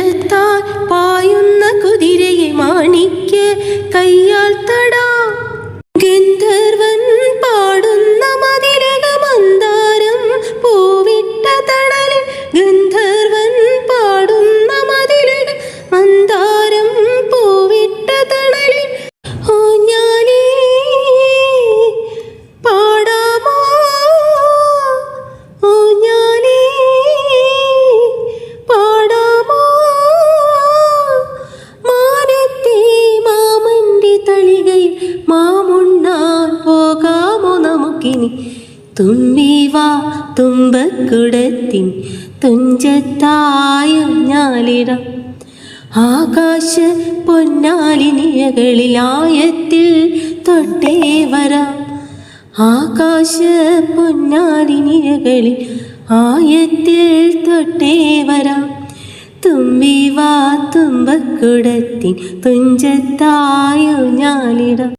ചാരത്താൽ പായുന്ന കുതിരയെ മാണിക്യ കയ്യാൽ തടാം. ഗന്ധർവൻ പാടുന്ന മതിലക മന്ദാരം പൂവിട്ട തണലിൽ. ഗന്ധർവൻ പാടുന്ന മതിലക മന്ദാരം പൂവിട്ട തണലിൽ. ഊഞ്ഞാലേ പാടാമോ, ഊഞ്ഞാലേ പാടാമോ. മാനത്തെ മാമന്റെ തളികയിൽ മാമുണ്ണാൻ പോകാമോ നമുക്കിനി. തുമ്പിവാ തുമ്പക്കുടത്തിൻ തുഞ്ചത്തായൂഞ്ഞാലിടാം. ആകാശ പൊന്നാലിനിഴകളിൽ ആയത്തിൽ തൊട്ടേ വരാം. ആകാശ പൊന്നാലിനിഴകളിൽ ആയത്തിൽ തൊട്ടേ വരാം. തുമ്പിവാ തുമ്പക്കുടത്തിൻ തുഞ്ചത്തായൂഞ്ഞാലിടാം.